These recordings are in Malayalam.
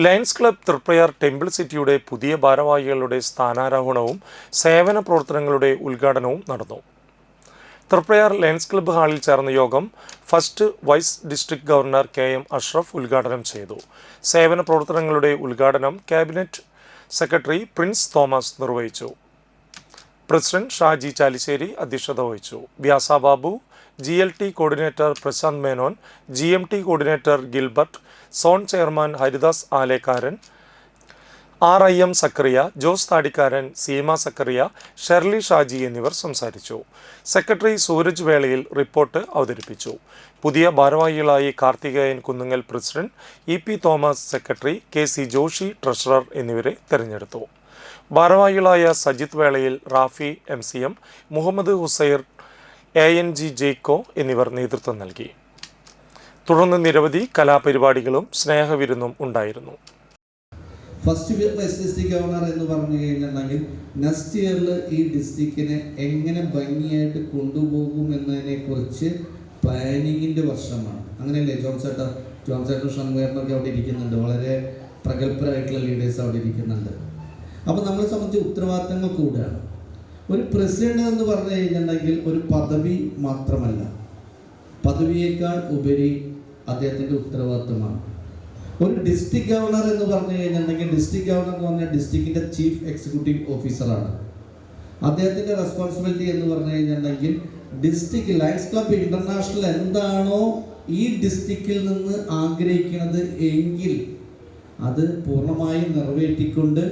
ലയൺസ് ക്ലബ് തൃപ്രയാർ ടെമ്പിൾ സിറ്റിയുടെ പുതിയ ഭാരവാഹികളുടെ സ്ഥാനാരോഹണവും സേവന പ്രവർത്തനങ്ങളുടെ ഉദ്ഘാടനവും നടന്നു. തൃപ്രയാർ ലയൺസ് ക്ലബ്ബ് ഹാളിൽ ചേർന്ന യോഗം first vice district governor KM Ashraf ഉദ്ഘാടനം ചെയ്തു. സേവന പ്രവർത്തനങ്ങളുടെ ഉദ്ഘാടനം ക്യാബിനറ്റ് സെക്രട്ടറി പ്രിൻസ് തോമസ് നിർവഹിച്ചു. പ്രസിഡന്റ് ഷാജി ചാലിശ്ശേരി അധ്യക്ഷത വഹിച്ചു. Vyasa Babu, GLT coordinator Prashanth Menon, GMT coordinator Gilbert, zone chairman Haridas Alekkaran, RIM Sakkariya, Jose Thadikkaran, Seema Sakkariya, Shirley Shaji എന്നിവർ സംസാരിച്ചു. സെക്രട്ടറി സൂരജ് വേളയിൽ റിപ്പോർട്ട് അവതരിപ്പിച്ചു. പുതിയ ഭാരവാഹികളായി Karthikeyan Kunnungal president, EP Thomas secretary, KC Joshy treasurer എന്നിവരെ തെരഞ്ഞെടുത്തു. ഭാരവാഹികളായ സജിത് വേളയിൽ, റാഫി MCM, മുഹമ്മദ് ഹുസൈർ, ANG ജെയ്ക്കോ എന്നിവർ നേതൃത്വം നൽകി. തുടർന്ന് നിരവധി കലാപരിപാടികളും സ്നേഹവിരുന്നും ഉണ്ടായിരുന്നു. ഫസ്റ്റ് വൈസ് ഡിസ്ട്രിക്ട് ഗവർണർ എന്ന് പറഞ്ഞു കഴിഞ്ഞിട്ടുണ്ടെങ്കിൽ നെക്സ്റ്റ് ഇയറിൽ ഈ ഡിസ്ട്രിക്റ്റിനെ എങ്ങനെ ഭംഗിയായിട്ട് കൊണ്ടുപോകും എന്നതിനെ കുറിച്ച് പ്ലാനിങ്ങിൻ്റെ വർഷമാണ്. അങ്ങനെയല്ലേ ജോൺസേട്ടൻ ഷൺവേറിനൊക്കെ അവിടെ ഇരിക്കുന്നുണ്ട്. വളരെ പ്രഗത്ഭരായിട്ടുള്ള ലീഡേഴ്സ് അവിടെ ഇരിക്കുന്നുണ്ട്. അപ്പോൾ നമ്മളെ സംബന്ധിച്ച് ഉത്തരവാദിത്തങ്ങൾ കൂടുകയാണ്. ഒരു പ്രസിഡന്റ് എന്ന് പറഞ്ഞു കഴിഞ്ഞിട്ടുണ്ടെങ്കിൽ ഒരു പദവി മാത്രമല്ല, പദവിയേക്കാൾ ഉപരി അദ്ദേഹത്തിൻ്റെ ഉത്തരവാദിത്തമാണ്. ഒരു ഡിസ്ട്രിക്ട് ഗവർണർ എന്ന് പറഞ്ഞു കഴിഞ്ഞിട്ടുണ്ടെങ്കിൽ ഡിസ്ട്രിക്ട് ഗവർണർ എന്ന് പറഞ്ഞാൽ ഡിസ്ട്രിക്റ്റിൻ്റെ ചീഫ് എക്സിക്യൂട്ടീവ് ഓഫീസറാണ്. അദ്ദേഹത്തിൻ്റെ റെസ്പോൺസിബിലിറ്റി എന്ന് പറഞ്ഞു കഴിഞ്ഞിട്ടുണ്ടെങ്കിൽ ഡിസ്ട്രിക്ട് ലയൺസ് ക്ലബ്ബ് ഇൻ്റർനാഷണൽ എന്താണോ ഈ ഡിസ്ട്രിക്റ്റിൽ നിന്ന് ആഗ്രഹിക്കുന്നത് എങ്കിൽ അത് പൂർണ്ണമായും നിറവേറ്റിക്കൊണ്ട്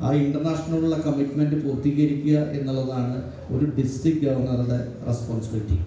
ആ ഇൻ്റർനാഷണലുള്ള കമ്മിറ്റ്മെൻറ്റ് പൂർത്തീകരിക്കുക എന്നുള്ളതാണ് ഒരു ഡിസ്ട്രിക്ട് ഗവർണറുടെ റെസ്പോൺസിബിലിറ്റി.